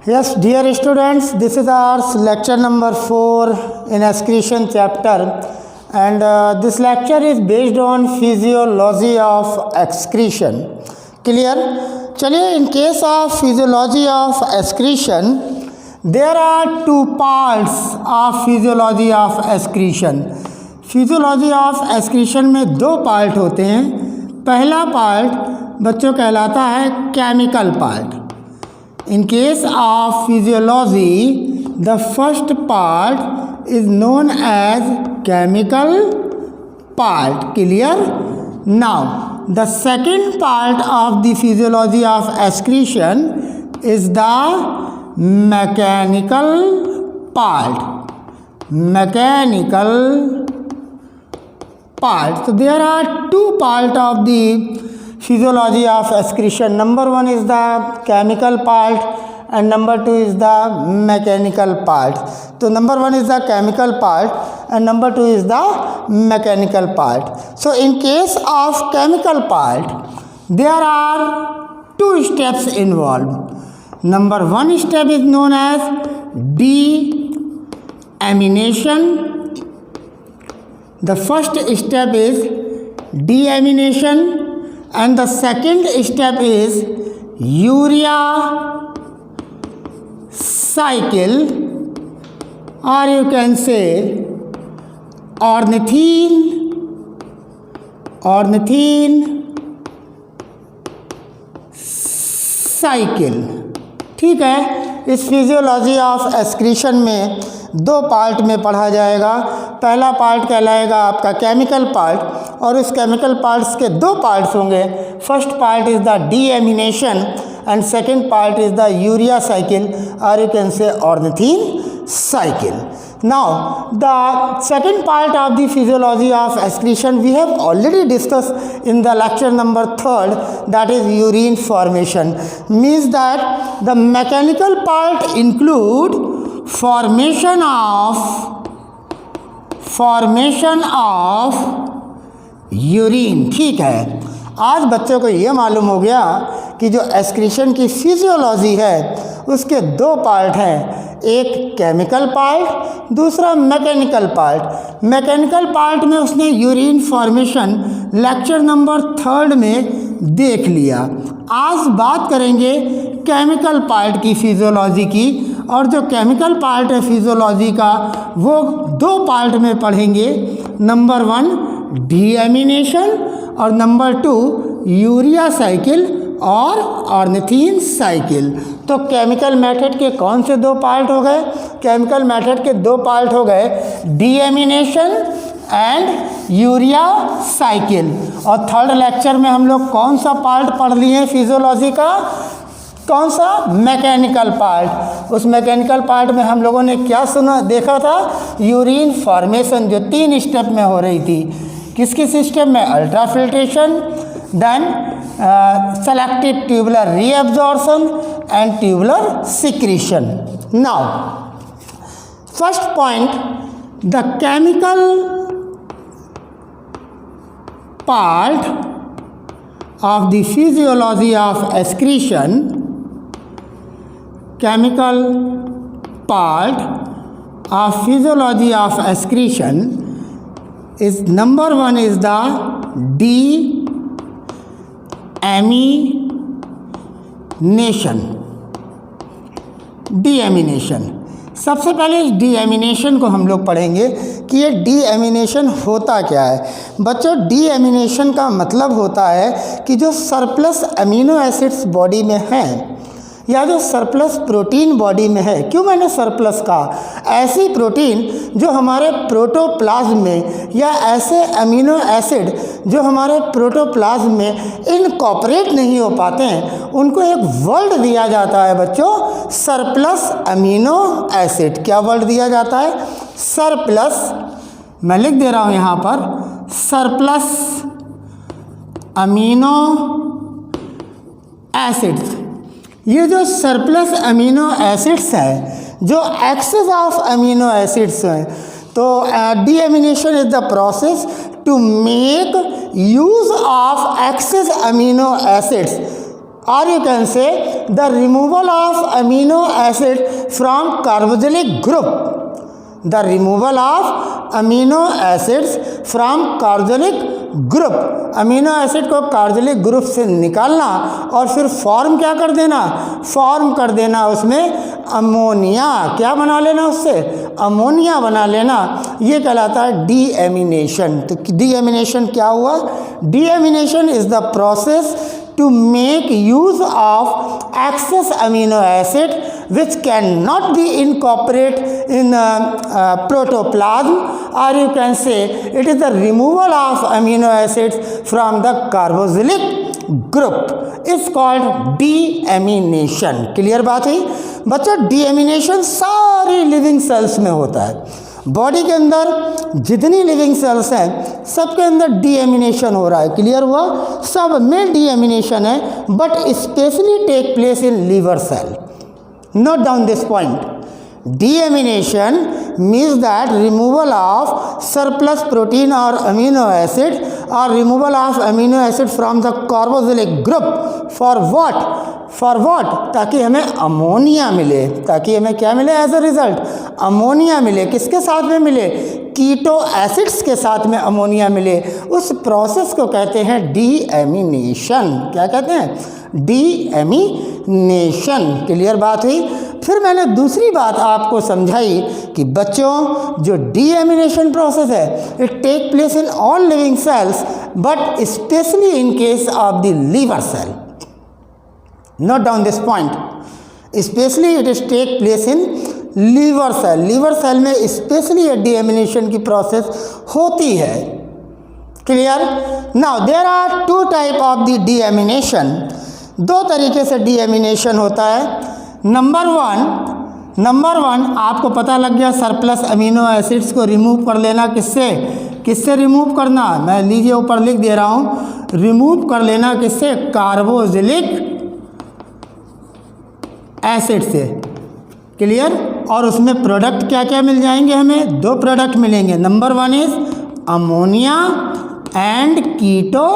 Yes, dear students, this is our lecture number 4 in excretion chapter, and this lecture is based on physiology of excretion. Clear? चलिए, in case of physiology of excretion, there are two parts of physiology of excretion. Physiology of excretion में दो part होते हैं. पहला part बच्चों कहलाता है chemical part. In case of physiology, the first part is known as chemical part. Clear? Now, the second part of the physiology of excretion is the mechanical part. Mechanical part. So there are two parts of the physiology of excretion. Number one is the chemical part and number two is the mechanical part. So number one is the chemical part and number two is the mechanical part. So in case of chemical part, there are two steps involved. Number one step is known as deamination. The first step is deamination. And the second step is urea cycle, or you can say ornithine cycle. ठीक है. इस physiology of excretion में दो part में पढ़ा जाएगा. पहला part कहलाएगा आपका केमिकल पार्ट, और उस केमिकल पार्ट्स के दो पार्ट्स होंगे. First part is the deamination and second part is the urea cycle, और you can say ornithine cycle. Now, the second part of the physiology of excretion we have already discussed in the lecture number 3, that is urine formation. Means that the mechanical part include formation of urine. ठीक है. आज बच्चों को ये मालूम हो गया कि जो एक्सक्रीशन की फिजियोलॉजी है उसके दो पार्ट हैं. एक केमिकल पार्ट, दूसरा मैकेनिकल पार्ट. मैकेनिकल पार्ट में उसने यूरिन फॉर्मेशन लेक्चर नंबर 3 में देख लिया. आज बात करेंगे केमिकल पार्ट की फिजियोलॉजी की, और जो केमिकल पार्ट है फिजियोलॉजी का वो दो पार्ट में पढ़ेंगे. नंबर 1 डीएमिनेशन और नंबर 2 यूरिया साइकिल और ऑर्निथीन साइकिल. तो केमिकल मेथड के कौन से दो पार्ट हो गए? केमिकल मेथड के दो पार्ट हो गए डीएमिनेशन एंड यूरिया साइकिल. और थर्ड लेक्चर में हम लोग कौन सा पार्ट पढ़ लिए फिजियोलॉजी का? कौन सा? Mechanical part. उस मैकेनिकल पार्ट में हम लोगों ने क्या देखा था? यूरिन फॉर्मेशन जो 3 स्टेप में हो रही थी. किस किस स्टेप में? Ultrafiltration, then selective tubular reabsorption and tubular secretion. Now, first point, the chemical part of the physiology of excretion. Chemical part of physiology of excretion is number 1 is the deamination. सबसे पहले इस deamination को हम लोग पढ़ेंगे कि ये deamination होता क्या है. बच्चों, डीएमिनेशन का मतलब होता है कि जो सरप्लस अमीनो एसिड्स बॉडी में हैं या जो सरप्लस प्रोटीन बॉडी में है. क्यों मैंने सरप्लस कहा? ऐसी प्रोटीन जो हमारे प्रोटोप्लाज्म में या ऐसे अमीनो एसिड जो हमारे प्रोटोप्लाज्म में इनकॉर्पोरेट नहीं हो पाते हैं, उनको एक वर्ड दिया जाता है बच्चों, सरप्लस अमीनो एसिड. क्या वर्ड दिया जाता है? सरप्लस. मैं लिख दे रहा हूँ यहाँ पर, सरप्लस अमीनो एसिड्स. ये जो सरप्लस अमीनो एसिड्स हैं, जो एक्सेस ऑफ अमीनो एसिड्स हैं, तो deamination is the process to make use of excess amino acids or you can say the removal of amino acid from carboxylic group. The removal of amino acids from carboxylic group, amino acid को carboxylic group से निकालना और फिर form क्या कर देना, form कर देना उसमें अमोनिया, क्या बना लेना उससे, अमोनिया बना लेना, ये कहलाता है डीएमिनेशन। तो डीएमिनेशन क्या हुआ, deamination is the process to make use of excess amino acid which cannot be incorporated in protoplasm, or you can say it is the removal of amino acids from the carboxylic group is called deamination। Clear बात है बच्चों? Deamination सारी living cells में होता है। Body के अंदर जितनी लिविंग सेल्स हैं सबके अंदर डीएमिनेशन हो रहा है। क्लियर हुआ? सब में डीएमिनेशन है, but specially take place in liver cell. Note down this point. Deamination means that removal of surplus protein or amino acid or removal of amino acid from the carboxylic group for what? For what? ताकि हमें ammonia मिले, ताकि हमें क्या मिले as a result, ammonia मिले। किसके साथ में मिले? कीटो एसिड्स के साथ में अमोनिया मिले। उस प्रोसेस को कहते हैं डीएमिनेशन। क्या कहते हैं? डीएमिनेशन। क्लियर बात हुई? फिर मैंने दूसरी बात आपको समझाई कि बच्चों जो डीएमिनेशन प्रोसेस है it take place in all living cells but specially in case of the liver cell. Note down this point, specially it is take place in liver cell. Liver cell में specially deamination की process होती है। Clear? Now there are two type of the deamination. दो तरीके से deamination होता है। Number one आपको पता लग गया, सरप्लस अमीनो एसिड्स को रिमूव कर लेना। किससे रिमूव करना? मैं लीजिए ऊपर लिख दे रहा हूँ, रिमूव कर लेना किससे? कार्बोक्सिलिक एसिड से। क्लियर? और उसमें प्रोडक्ट क्या क्या मिल जाएंगे हमें? दो प्रोडक्ट मिलेंगे। Number one is ammonia and keto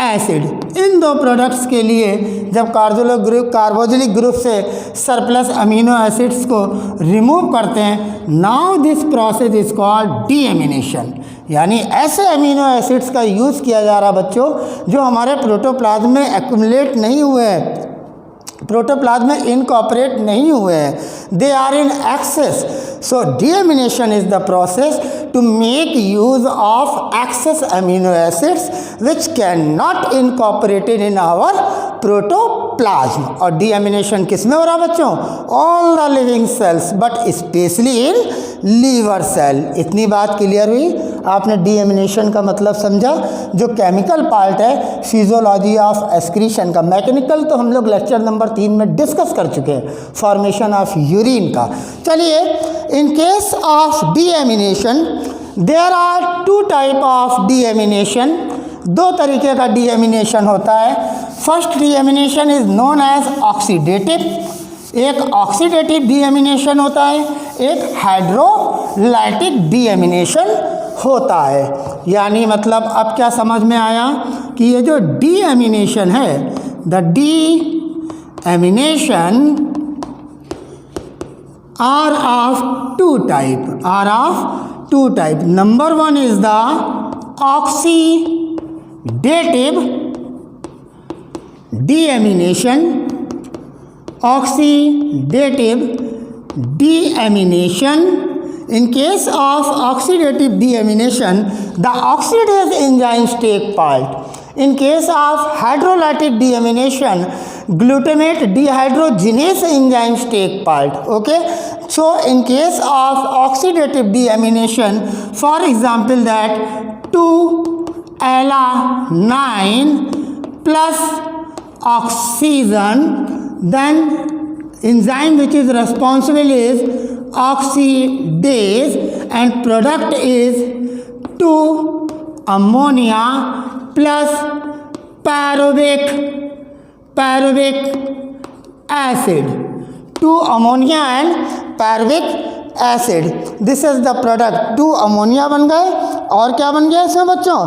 acid. इन दो प्रोडक्ट्स के लिए जब कार्बोक्सिलिक ग्रुप से सरप्लस अमीनो एसिड्स को रिमूव करते हैं, now this process is called deamination. यानी ऐसे अमीनो एसिड्स का यूज़ किया जा रहा बच्चों जो हमारे प्रोटोप्लाज्म में एक्युमुलेट नहीं हुए हैं, प्रोटोप्लाज्म में इनकॉर्पोरेट नहीं हुए हैं, they are in excess. So deamination is the process to make use of excess amino acids which cannot incorporated in our protoplasm। और डीएमिनेशन किस में हो रहा बच्चों? All the living cells but specially in liver cell. इतनी बात clear हुई? आपने डीएमिनेशन का मतलब समझा? जो केमिकल पार्ट है फिजियोलॉजी ऑफ एक्सक्रीशन का, मैकेनिकल तो हम लोग लेक्चर नंबर 3 में डिस्कस कर चुके हैं, फॉर्मेशन ऑफ यूरिन का। चलिए, in case of deamination there are two type of deamination. दो तरीके का डीएमिनेशन होता है। First deamination is known as oxidative. एक ऑक्सीडेटिव डीएमिनेशन होता है, एक हाइड्रोलाइटिक डीएमिनेशन होता है। यानी मतलब अब क्या समझ में आया कि ये जो डीएमिनेशन है, the deamination are of two type। Number one is the oxidative deamination। In case of oxidative deamination, the oxidase enzymes take part। In case of hydrolytic deamination, glutamate dehydrogenase enzymes take part। Okay, so in case of oxidative deamination, for example that 2-alanine plus oxygen, then enzyme which is responsible is oxidase and product is 2-ammonia plus pyruvic acid। 2-ammonia and pyruvic acid, this is the product। 2 ammonia बन गए और क्या बन गया इसमें बच्चों,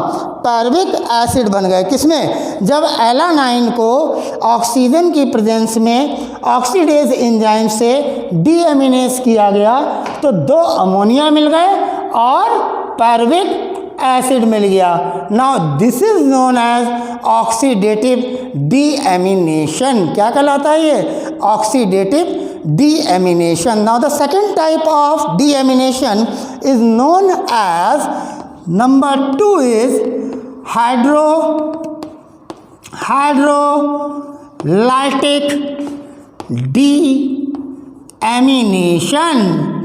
pyruvic acid बन गए। किसमें, जब एलानाइन को ऑक्सीजन की प्रेजेंस में ऑक्सीडेज एंजाइम से डीएमिनेज किया गया तो 2 अमोनिया मिल गए और पायरुविक एसिड मिल गया। Now this is known as oxidative deamination. क्या कहलाता है ये, oxidative deamination. Now the second type of deamination is known as, number 2 is hydrolytic deamination.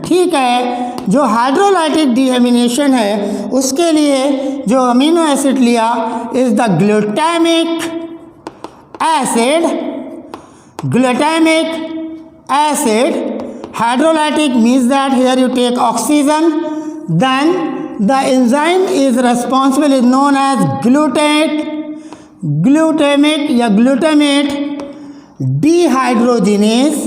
ठीक है, जो हाइड्रोलाइटिक डीएमिनेशन है उसके लिए जो अमीनो एसिड लिया is the glutamic acid. Glutamic acid, hydrolytic means that here you take oxygen, then the enzyme is responsible is known as glutamic या glutamate dehydrogenase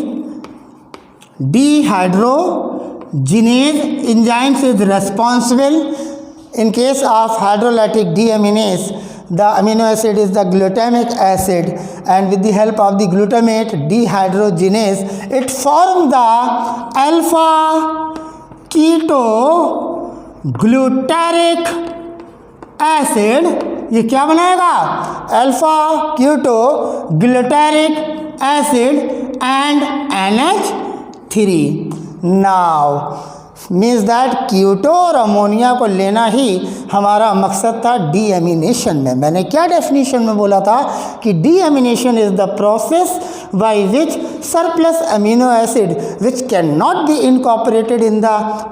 enzymes is responsible. In case of hydrolytic deaminase, the amino acid is the glutamic acid, and with the help of the glutamate dehydrogenase it forms the alpha keto-glutaric acid. ये क्या बनाएगा, alpha ketoglutaric acid and NH3। Now means that keto और ammonia को लेना ही हमारा मकसद था deamination में। मैंने क्या डेफिनेशन में बोला था कि deamination is the process by which surplus amino acid which can not be incorporated in the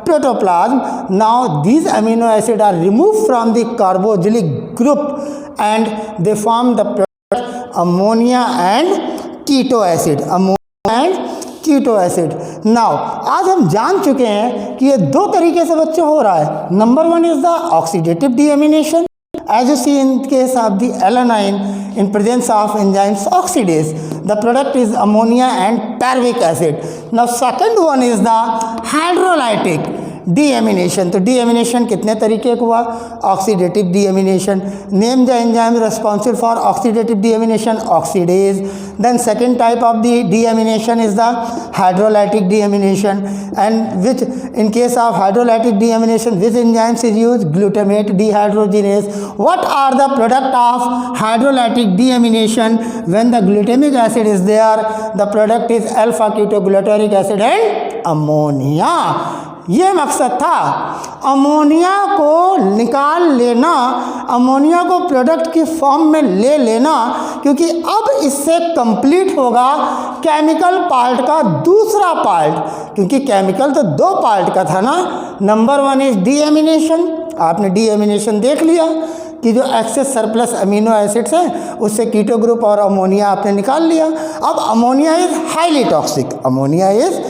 protoplasm, now these amino acid are remove from the carboxylic group and they form the product ammonia and keto acid. Ammonia and keto acid. Now आज हम जान चुके हैं कि ये 2 तरीके से बच्चों हो रहा है। Number 1 is the oxidative deamination, as you see in case of the alanine in presence of enzymes oxidase, the product is ammonia and pyruvic acid. Now second one is the hydrolytic deamination. तो deamination कितने तरीके का हुआ, oxidative deamination. Name the enzyme responsible for oxidative deamination, oxidase. Then second type of the deamination is the hydrolytic deamination, and which in case of hydrolytic deamination which enzymes is use, glutamate dehydrogenase. What are the product of hydrolytic deamination, when the glutamic acid is there the product is alpha ketoglutaric acid and ammonia. ये मकसद था, ammonia को निकाल लेना, ammonia को product की form में ले लेना, क्योंकि अब इससे कंप्लीट होगा केमिकल पार्ट का दूसरा पार्ट, क्योंकि केमिकल तो 2 पार्ट का था ना। नंबर 1 इज डीएमिनेशन, आपने डीएमिनेशन देख लिया कि जो एक्सेस सरप्लस अमीनो एसिड्स हैं उससे कीटो ग्रुप और अमोनिया आपने निकाल लिया। अब ammonia is highly toxic, ammonia is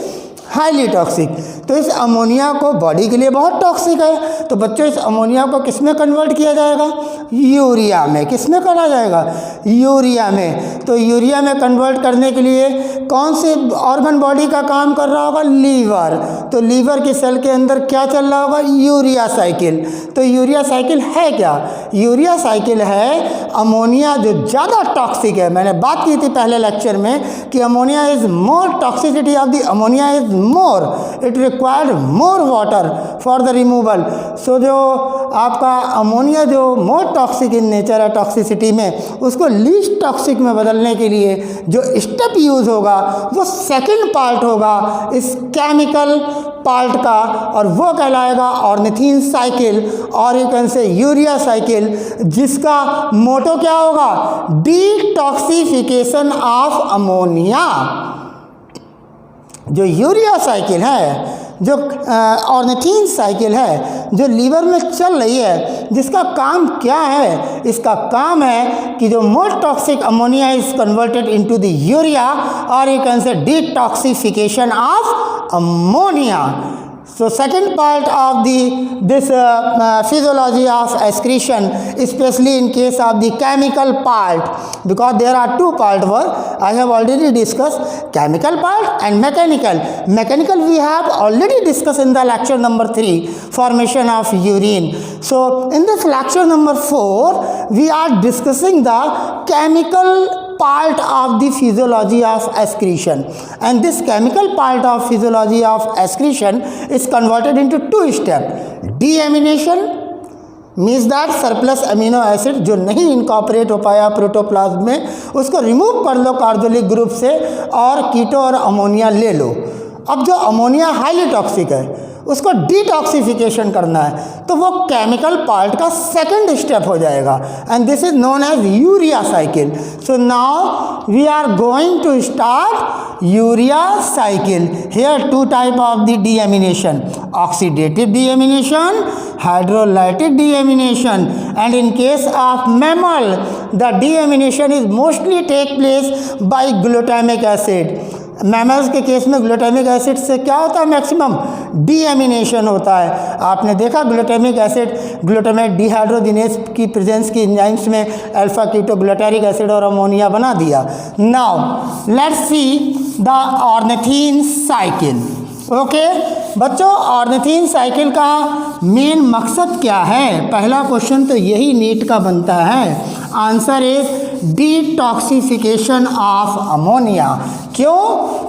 highly toxic, तो इस अमोनिया को बॉडी के लिए बहुत टॉक्सिक है। तो बच्चों इस अमोनिया को किस में कन्वर्ट किया जाएगा, यूरिया में। किस में करा जाएगा, यूरिया में। तो यूरिया में कन्वर्ट करने के लिए कौन से ऑर्गन बॉडी का काम कर रहा होगा, लीवर। तो लीवर की सेल के अंदर क्या चल रहा होगा, यूरिया साइकिल। तो यूरिया साइकिल है क्या, यूरिया साइकिल है अमोनिया जो ज़्यादा टॉक्सिक है। मैंने बात की थी पहले लेक्चर में कि ammonia is more, toxicity of the ammonia is more, it required more water for the removal. So जो आपका अमोनिया जो मोर टॉक्सिक इन नेचर है टॉक्सिसिटी में, उसको लीस्ट टॉक्सिक में बदलने के लिए जो स्टेप यूज़ होगा वो सेकंड पार्ट होगा इस केमिकल पार्ट का, और वो कहलाएगा ऑर्निथीन साइकिल, और यू कैन से यूरिया साइकिल, जिसका मोटो क्या होगा, डिटॉक्सिफिकेशन ऑफ अमोनिया। जो यूरिया साइकिल है, जो ऑर्निथीन साइकिल है, जो लीवर में चल रही है, जिसका काम क्या है, इसका काम है कि जो more toxic ammonia is converted into the urea, और you can say detoxification of ammonia. So second part of this physiology of excretion, especially in case of the chemical part, because there are two parts. I have already discussed chemical part and mechanical. Mechanical we have already discussed in the lecture number 3, formation of urine. So in this lecture number 4, we are discussing the chemical part of the physiology of excretion, and this chemical part of physiology of excretion is converted into 2 steps. Deamination means that surplus amino acid जो नहीं incorporate हो पाया protoplasm में, उसको remove कर लो कार्बोनिलिक group से और कीटो और अमोनिया ले लो। अब जो अमोनिया हाईली टॉक्सिक है उसको डिटॉक्सिफिकेशन करना है, तो वो केमिकल पार्ट का सेकंड स्टेप हो जाएगा, and this is known as urea cycle. So now we are going to start urea cycle. Here 2 type of the deamination, oxidative deamination, hydrolytic deamination, and in case of mammal the deamination is mostly take place by glutamic acid. Mammals के case में glutamic acid से क्या होता है, maximum deamination होता है। आपने देखा ग्लूटामिक एसिड ग्लूटामेट डिहाइड्रोजिनेज की प्रेजेंस की एंजाइम्स में अल्फा कीटो ग्लूटारिक एसिड और अमोनिया बना दिया। Now let's see the ornithine cycle. Okay बच्चों, ऑर्निथीन साइकिल का मेन मकसद क्या है? पहला क्वेश्चन तो यही नीट का बनता है। Answer is detoxification of ammonia. क्यों?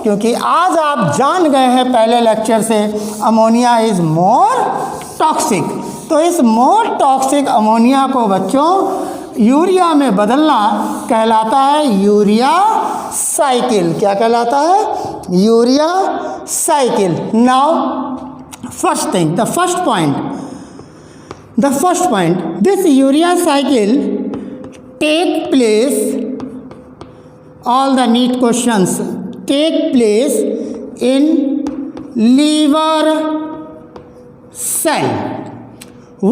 क्योंकि आज आप जान गए हैं पहले लेक्चर से अमोनिया इज मोर टॉक्सिक, तो इस मोर टॉक्सिक अमोनिया को बच्चों यूरिया में बदलना कहलाता है यूरिया साइकिल। क्या कहलाता है? Urea cycle. Now first thing, the first point, this urea cycle take place, all the neat questions take place in liver cell.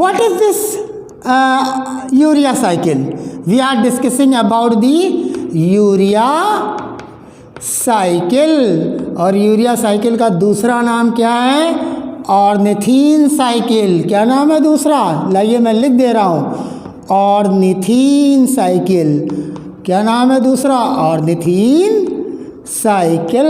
What is this urea cycle? We are discussing about the urea cycle, और urea cycle का दूसरा नाम क्या है? Ornithine cycle. क्या नाम है दूसरा? लाइए मैं लिख दे रहा हूँ, ऑर्निथीन साइकिल। क्या नाम है दूसरा? Ornithine cycle.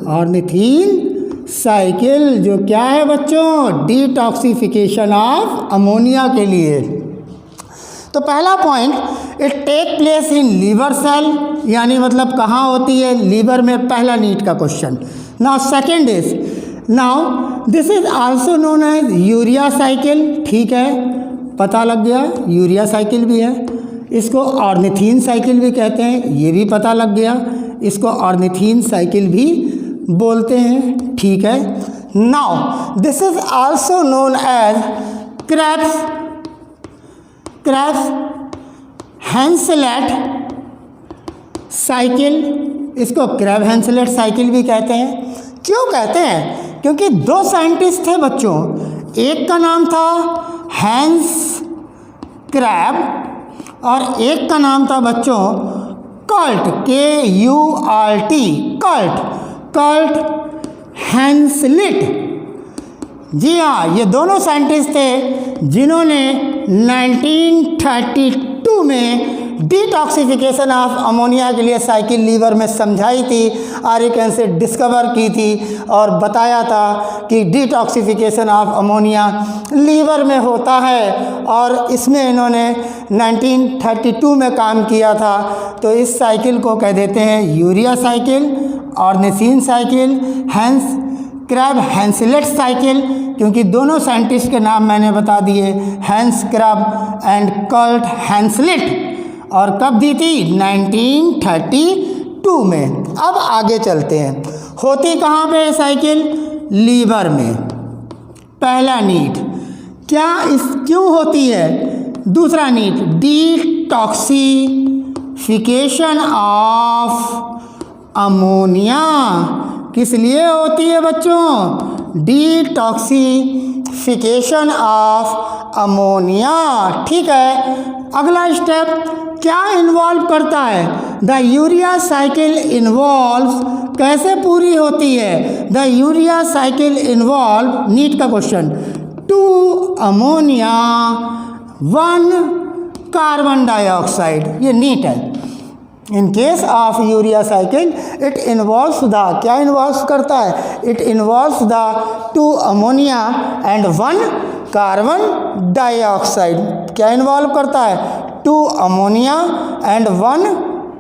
ऑर्निथीन साइकिल जो क्या है बच्चों? डिटॉक्सिफिकेशन ऑफ अमोनिया के लिए। तो पहला point, it take place in liver cell, यानी मतलब कहाँ होती है? लीवर में। पहला नीट का question. Now second is, now this is also known as urea cycle. ठीक है, पता लग गया यूरिया साइकिल भी है। इसको ऑर्निथीन साइकिल भी कहते हैं, ये भी पता लग गया। इसको ऑर्निथीन साइकिल भी बोलते हैं। ठीक है। Now this is also known as Krebs Henseleit cycle. इसको क्रेब हैंसलेट साइकिल भी कहते हैं। क्यों कहते हैं? क्योंकि 2 साइंटिस्ट थे बच्चों, एक का नाम था हैंस क्रेब और एक का नाम था बच्चों कल्ट, KULT, कल्ट हैंसलिट। जी हाँ, ये दोनों साइंटिस्ट थे जिन्होंने 1932 में डिटॉक्सिफिकेशन ऑफ अमोनिया के लिए साइकिल लीवर में समझाई थी, आरिक एसिड डिस्कवर की थी और बताया था कि डिटॉक्सिफिकेशन ऑफ अमोनिया लीवर में होता है, और इसमें इन्होंने 1932 में काम किया था। तो इस साइकिल को कह देते हैं urea cycle, ornithine cycle, Kreb Henseleit cycle, क्योंकि दोनों साइंटिस्ट के नाम मैंने बता दिए, Hans Kreb and Kurt Henseleit, और कब दी थी? 1932 में। अब आगे चलते हैं, होती कहाँ पे साइकिल? लीवर में। पहला नीट, क्यों होती है? दूसरा नीट, डिटॉक्सिफिकेशन ऑफ अमोनिया। किस लिए होती है बच्चों? Detoxification detoxification of ammonia. ठीक है, अगला स्टेप क्या इन्वॉल्व करता है? द यूरिया साइकिल इन्वॉल्व्स, कैसे पूरी होती है? The urea cycle involve, NEET का क्वेश्चन, 2 अमोनिया 1 कार्बन डाइऑक्साइड, ये नीट है। In case of urea cycle it involves the, क्या इन्वॉल्व्स करता है? It involves the 2 ammonia and 1 carbon dioxide. क्या इन्वॉल्व करता है? 2 अमोनिया एंड 1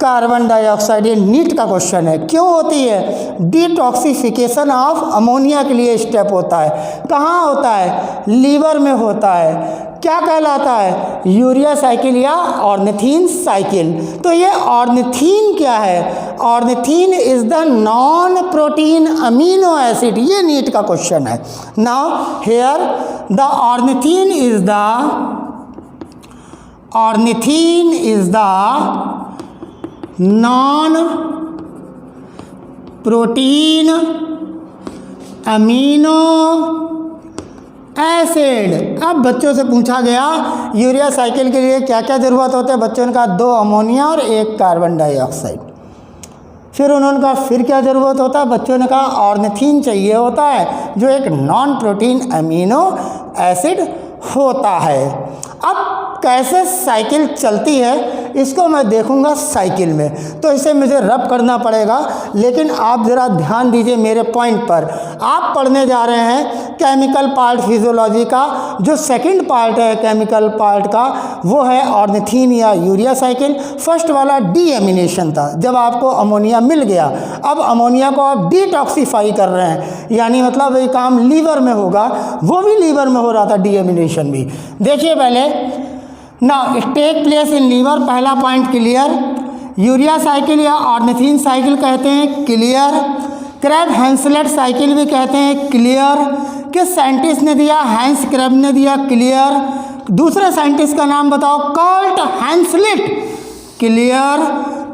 कार्बन डाइऑक्साइड। ये नीट का क्वेश्चन है। क्यों होती है? डिटॉक्सिफिकेशन ऑफ अमोनिया के लिए स्टेप होता है। कहाँ होता है? लीवर में होता है। क्या कहलाता है? यूरिया साइकिल या ऑर्निथीन साइकिल। तो ये ऑर्निथीन क्या है? Ornithine is the non protein amino acid. ये नीट का क्वेश्चन है। Now here the ornithine is the non protein amino acid. अब बच्चों से पूछा गया यूरिया साइकिल के लिए क्या क्या ज़रूरत होता है? बच्चों ने कहा 2 अमोनिया और 1 कार्बन डाइऑक्साइड। फिर उन्होंने कहा फिर क्या ज़रूरत होता है? बच्चों ने कहा ऑर्निथीन चाहिए होता है, जो एक नॉन प्रोटीन अमीनो एसिड होता है। अब कैसे साइकिल चलती है इसको मैं देखूंगा साइकिल में, तो इसे मुझे रब करना पड़ेगा। लेकिन आप ज़रा ध्यान दीजिए मेरे पॉइंट पर। आप पढ़ने जा रहे हैं केमिकल पार्ट फिजियोलॉजी का। जो सेकंड पार्ट है केमिकल पार्ट का वो है ऑर्निथीन या यूरिया साइकिल। फर्स्ट वाला डीएमिनेशन था, जब आपको अमोनिया मिल गया। अब अमोनिया को आप डिटॉक्सिफाई कर रहे हैं, यानी मतलब ये काम लीवर में होगा। वो भी लीवर में हो रहा था, डीएमिनेशन भी। देखिए पहले, now it take place in liver. पहला पॉइंट क्लियर। यूरिया साइकिल या ऑर्निथीन साइकिल कहते हैं, क्लियर। क्रैब हैंसलेट साइकिल भी कहते हैं, क्लियर। किस साइंटिस्ट ने दिया? हैंस क्रैब ने दिया, क्लियर। दूसरे साइंटिस्ट का नाम बताओ? Kurt Henseleit, clear.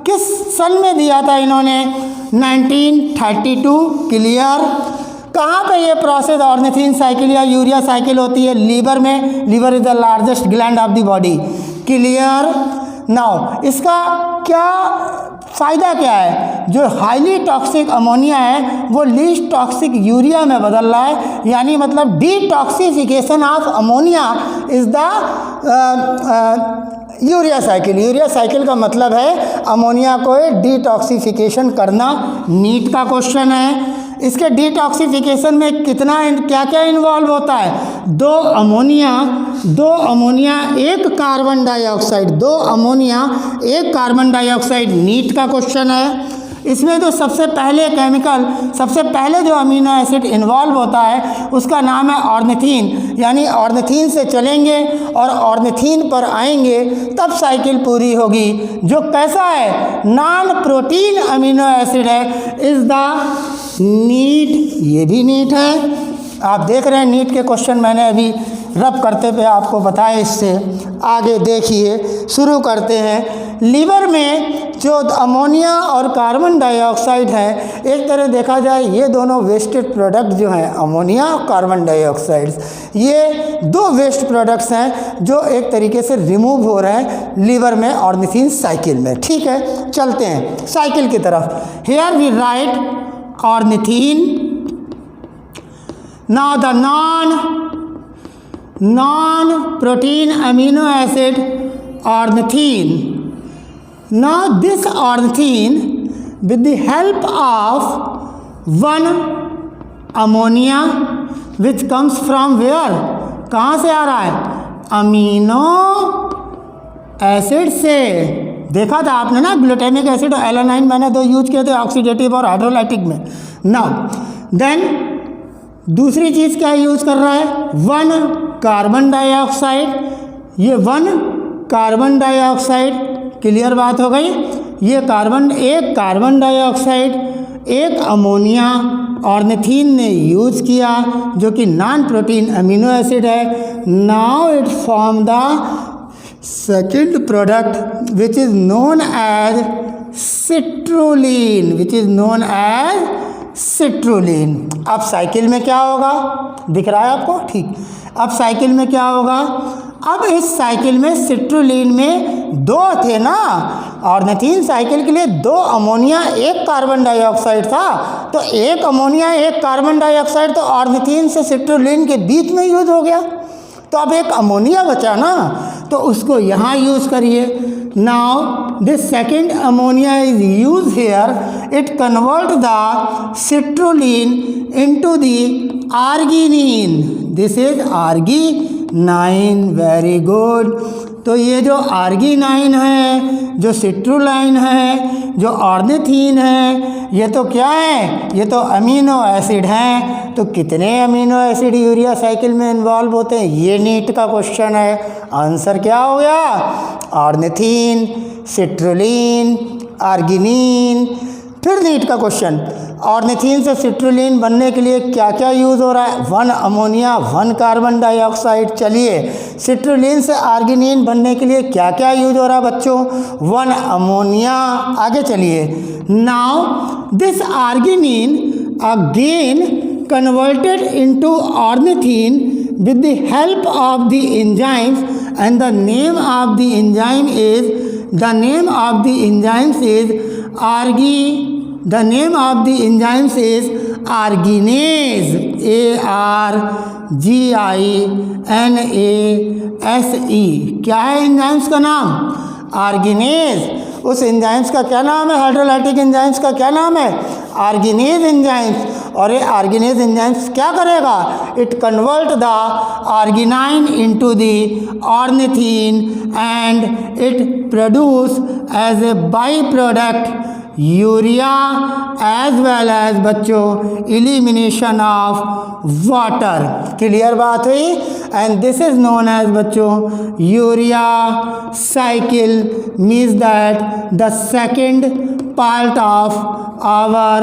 किस सन में दिया था इन्होंने? 1932, क्लियर। कहाँ पे ये प्रोसेस ऑर्निथीन साइकिल या यूरिया साइकिल होती है? लीवर में। Liver is the largest gland of the body, clear. Now इसका क्या फ़ायदा क्या है? जो हाईली टॉक्सिक अमोनिया है वो लीस्ट टॉक्सिक यूरिया में बदल रहा है, यानी मतलब detoxification of ammonia is the urea cycle. Urea cycle का मतलब है अमोनिया को डिटॉक्सिफिकेशन करना। नीट का क्वेश्चन है। इसके डिटॉक्सिफिकेशन में कितना क्या क्या इन्वॉल्व होता है? 2 ammonia 1 carbon dioxide, 2 ammonia 1 carbon dioxide. NEET का क्वेश्चन है। इसमें तो सबसे पहले जो अमीनो एसिड इन्वॉल्व होता है उसका नाम है ऑर्निथीन, यानी ऑर्निथीन से चलेंगे और ऑर्निथीन पर आएंगे तब साइकिल पूरी होगी। जो कैसा है? नॉन प्रोटीन अमीनो एसिड है। इज द नीट, ये भी नीट है। आप देख रहे हैं नीट के क्वेश्चन मैंने अभी रब करते पे आपको बताया। इससे आगे देखिए, शुरू करते हैं। लीवर में जो अमोनिया और कार्बन डाइऑक्साइड है, एक तरह देखा जाए ये दोनों वेस्टेड प्रोडक्ट जो हैं, अमोनिया और कार्बन डाइऑक्साइड्स, ये 2 वेस्ट प्रोडक्ट्स हैं जो एक तरीके से रिमूव हो रहे हैं लीवर में ऑर्निथीन साइकिल में। ठीक है, चलते हैं साइकिल की तरफ। Here we write ornithine. Now the non-protein amino acid ornithine. Now this ornithine with the help of 1 ammonia which comes from where? कहाँ से आ रहा है? अमीनो एसिड से। देखा था आपने ना, ग्लूटामिक एसिड और एलानाइन मैंने 2 यूज किए थे ऑक्सीडेटिव और हाइड्रोलाइटिक में। नाउ देन दूसरी चीज़ क्या यूज़ कर रहा है? 1 कार्बन डाइऑक्साइड। ये 1 कार्बन डाइऑक्साइड, क्लियर बात हो गई। ये एक कार्बन डाइऑक्साइड, 1 अमोनिया ऑर्निथीन ने यूज़ किया जो कि नॉन प्रोटीन अमीनो एसिड है। Now it form the second product which is known as citrulline, citrulline. अब साइकिल में क्या होगा, दिख रहा है आपको? ठीक। अब साइकिल में क्या होगा, अब इस साइकिल में सिट्रुलिन में दो थे ना, ऑर्निथीन साइकिल के लिए दो अमोनिया एक कार्बन डाइऑक्साइड था, तो एक अमोनिया एक कार्बन डाइऑक्साइड तो ऑर्निथीन से सिट्रुलिन के बीच में यूज हो गया, तो अब एक अमोनिया बचा ना, तो उसको यहाँ यूज़ करिए। Now this second ammonia is use here, it convert the citrulline into the arginine, this is arginine. Very good. तो ये जो आर्गिनाइन है, जो सिट्रुलाइन है, जो ऑर्निथीन है, ये तो क्या है, ये तो अमीनो एसिड हैं। तो कितने अमीनो एसिड यूरिया साइकिल में इन्वॉल्व होते हैं, ये नीट का क्वेश्चन है। आंसर क्या हो गया, ऑर्निथीन, सिट्रुलिन, आर्गिनिन। फिर नीट का क्वेश्चन, ऑर्निथीन से सिट्रुलिन बनने के लिए क्या क्या यूज़ हो रहा है, 1 अमोनिया 1 कार्बन डाइऑक्साइड। चलिए सिट्रुलिन से आर्गिनिन बनने के लिए क्या क्या यूज हो रहा है बच्चों, 1 अमोनिया। आगे चलिए, now this arginine again converted into ornithine with the help of the enzymes, and the name of the enzyme is the name of the enzymes is arginase, ARGINASE। क्या है एंजाइम्स का नाम, आर्गिनेज। उस एंजाइम्स का क्या नाम है, हाइड्रोलाइटिक एंजाइम्स का क्या नाम है, आर्गिनेज एंजाइम्स। और ये आर्गिनेज एंजाइम्स क्या करेगा, it convert the arginine into the ornithine and it produce as a by product urea as well as बच्चों एलिमिनेशन ऑफ वाटर। क्लियर बात हुई। And this is known as बच्चों urea cycle, means that the second part of our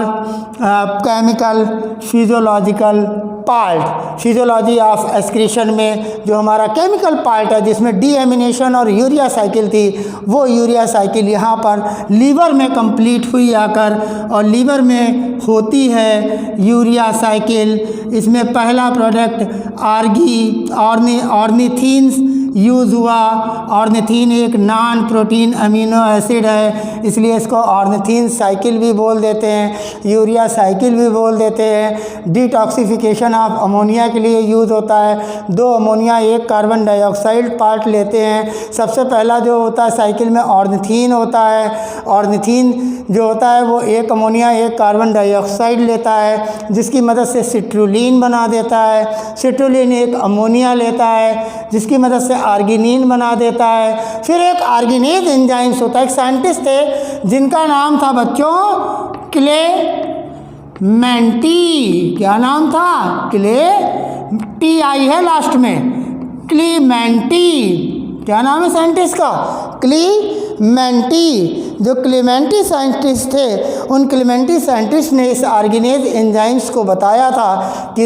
chemical physiological part, physiology of excretion में जो हमारा chemical part है जिसमें deamination और यूरिया साइकिल थी, वो यूरिया साइकिल यहाँ पर लीवर में कंप्लीट हुई आकर, और लीवर में होती है यूरिया साइकिल। इसमें पहला प्रोडक्ट ऑर्निथीन यूज़ हुआ। ऑर्निथीन एक नॉन प्रोटीन अमीनो एसिड है, इसलिए इसको ऑर्निथीन साइकिल भी बोल देते हैं, यूरिया साइकिल भी बोल देते हैं। डिटॉक्सिफिकेशन ऑफ अमोनिया के लिए यूज़ होता है। 2 अमोनिया 1 कार्बन डाइऑक्साइड पार्ट लेते हैं। सबसे पहला जो होता है साइकिल में ऑर्निथीन होता है। ऑर्निथीन जो होता है वो 1 अमोनिया 1 कार्बन डाइऑक्साइड लेता है, जिसकी मदद से सिट्रुलिन बना देता है। सिट्रुलिन 1 अमोनिया लेता है, जिसकी मदद से आर्गिनिन बना देता है। फिर एक आर्गिनेज एंजाइम्स होता है। एक साइंटिस्ट थे जिनका नाम था बच्चों क्लेमेंटी। क्या नाम था, TI है लास्ट में, क्लेमेंटी। क्या नाम है साइंटिस्ट का, क्लेमेंटी। जो क्लेमेंटी साइंटिस्ट थे, उन क्लेमेंटी साइंटिस्ट ने इस आर्गिनेज एंजाइम्स को बताया था कि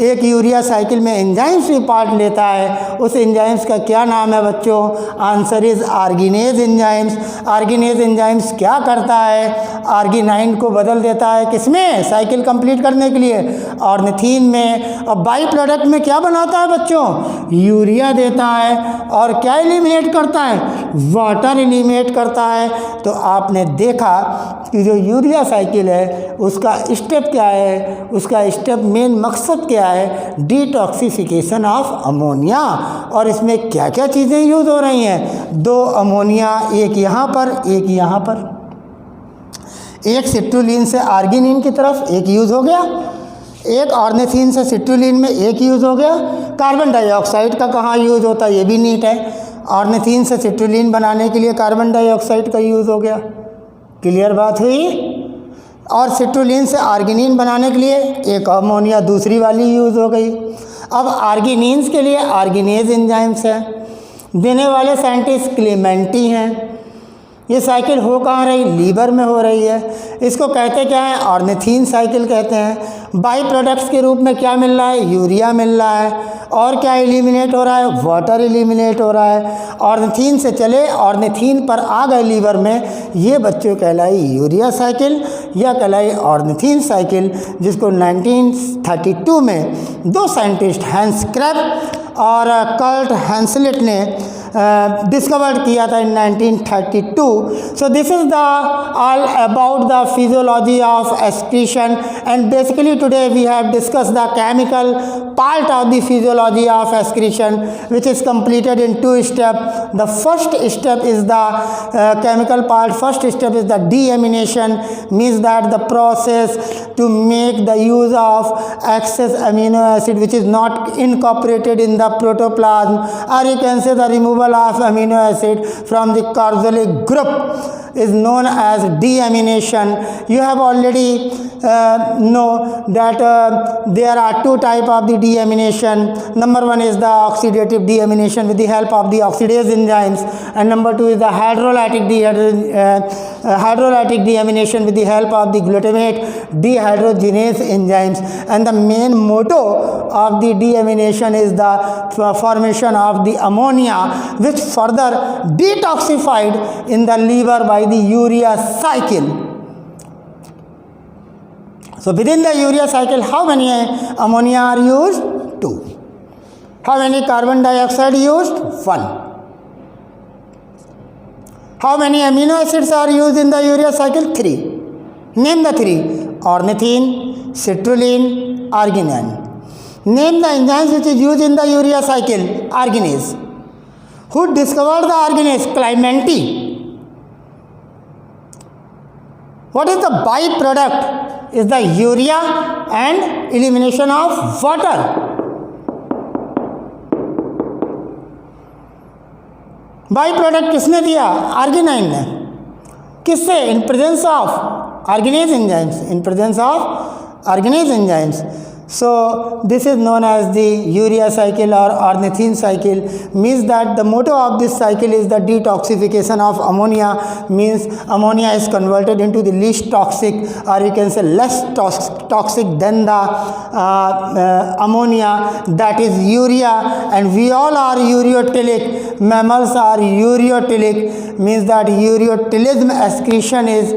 एक यूरिया साइकिल में एंजाइम्स भी पार्ट लेता है। उस एंजाइम्स का क्या नाम है बच्चों, आंसर इज आर्गिनेज एंजाइम्स। आर्गिनेज एंजाइम्स क्या करता है, आर्गिनाइन को बदल देता है किसमें, साइकिल कंप्लीट करने के लिए ऑर्निथीन में। और बाई प्रोडक्ट में क्या बनाता है बच्चों, यूरिया देता है। और क्या एलिमिनेट करता है, वाटर एलिमिनेट करता है। तो आपने देखा कि जो यूरिया साइकिल है उसका स्टेप क्या है, उसका स्टेप मेन मकसद क्या है, डिटॉक्सिफिकेशन ऑफ अमोनिया। और इसमें क्या क्या चीज़ें यूज़ हो रही हैं, 2 अमोनिया, एक यहाँ पर एक यहाँ पर, एक सिट्रुलिन से आर्गिनिन की तरफ एक यूज़ हो गया, एक ऑर्निथीन से सिट्रुलिन में एक यूज़ हो गया। कार्बन डाइऑक्साइड का कहाँ यूज़ होता है, ये भी नीट है। ऑर्निथीन से सिट्रुलिन बनाने के लिए कार्बन डाइऑक्साइड का यूज़ हो गया। क्लियर बात हुई। और सिट्रुलिन से आर्गिनिन बनाने के लिए एक अमोनिया दूसरी वाली यूज़ हो गई। अब आर्गिनिन्स के लिए आर्गिनेज एंजाइम्स हैं। देने वाले साइंटिस्ट क्लेमेंटी हैं। ये साइकिल हो कहाँ रही, लीवर में हो रही है। इसको कहते क्या है, ऑर्निथीन साइकिल कहते हैं। बाई प्रोडक्ट्स के रूप में क्या मिल रहा है, यूरिया मिल रहा है। और क्या एलिमिनेट हो रहा है, वाटर एलिमिनेट हो रहा है। ऑर्निथीन से चले, ऑर्निथीन पर आ गए लीवर में, ये बच्चों कहलाई यूरिया साइकिल या कहलाई ऑर्निथीन साइकिल, जिसको 1932 में दो साइंटिस्ट हैंस क्रेब और कर्ट हैंसलेट ने डिस्कवर्ड किया था इन 1932. So this is the all about the physiology of excretion, and basically today we have discussed the chemical part of the physiology of excretion, which is completed in two steps. The first step is the chemical part. First step is the deamination, means that the process to make the use of excess amino acid which is not incorporated in the protoplasm, or you can say the removal of amino acid from the carboxylic group is known as deamination. You have already know that there are two types of the deamination. Number one is the oxidative deamination with the help of the oxidase enzymes, and number two is the hydrolytic deamination with the help of the glutamate dehydrogenase enzymes. And the main motto of the deamination is the formation of the ammonia, which further detoxified in the liver by the urea cycle. So within the urea cycle, how many ammonia are used? 2. How many carbon dioxide used? 1. How many amino acids are used in the urea cycle? 3. Name the 3. Ornithine, citrulline, arginine. Name the enzymes which is used in the urea cycle. Arginase. Who discovered the arginase? Clementi. What is the byproduct? Is the urea and elimination of water. Byproduct किसने दिया? आर्गिनाइन ने. किससे? In presence of arginase enzymes. In presence of arginase enzymes. So this is known as the urea cycle or ornithine cycle. Means that the motto of this cycle is the detoxification of ammonia. Means ammonia is converted into the least toxic, or you can say less toxic than the ammonia, that is urea. And we all are ureotelic. Mammals are ureotelic. Means that ureotelism excretion is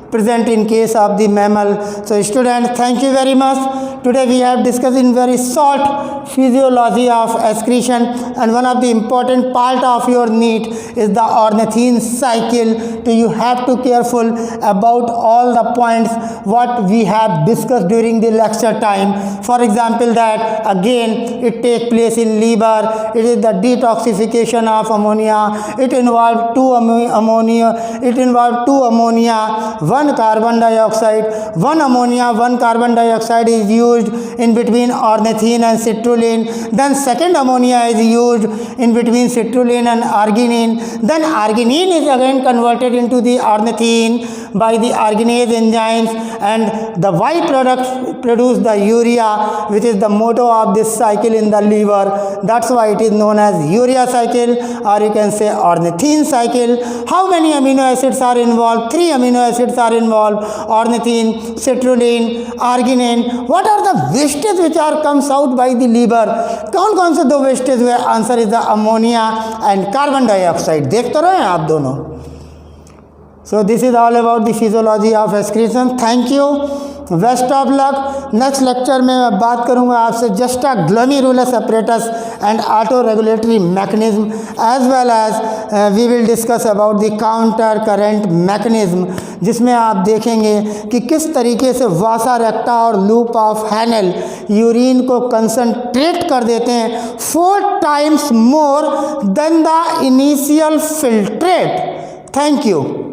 present in case of the mammal. So students, thank you very much. Today we have discussed in very short physiology of excretion, and one of the important part of your NEET is the ornithine cycle. So you have to careful about all the points what we have discussed during the lecture time. For example, that again it take place in liver. It is the detoxification of ammonia. It involves two ammonia, one carbon dioxide, one ammonia, one carbon dioxide is used in between ornithine and citrulline. Then second ammonia is used in between citrulline and arginine. Then arginine is again converted into the ornithine by the arginase enzymes, and the byproduct produce the urea, which is the motto of this cycle in the liver. That's why it is known as urea cycle, or you can say ornithine cycle. How many amino acids are involved? 3 amino acids are involved: ornithine, citrulline, arginine. What are the wastes which are comes out by the liver? कौन से दो wastes हुए? Answer is the ammonia and carbon dioxide. देख तो रहे हैं आप दोनों. So this is all about the physiology of excretion. Thank you. Best of luck. Next lecture में मैं बात करूँगा आपसे juxtaglomerulus apparatus and auto-regulatory mechanism, as well as we will discuss about the counter current mechanism, जिसमें आप देखेंगे कि किस तरीके से वासा रेक्टा और लूप ऑफ हैनेल यूरिन को कंसंट्रेट कर देते हैं 4 times more than the initial filtrate. Thank you.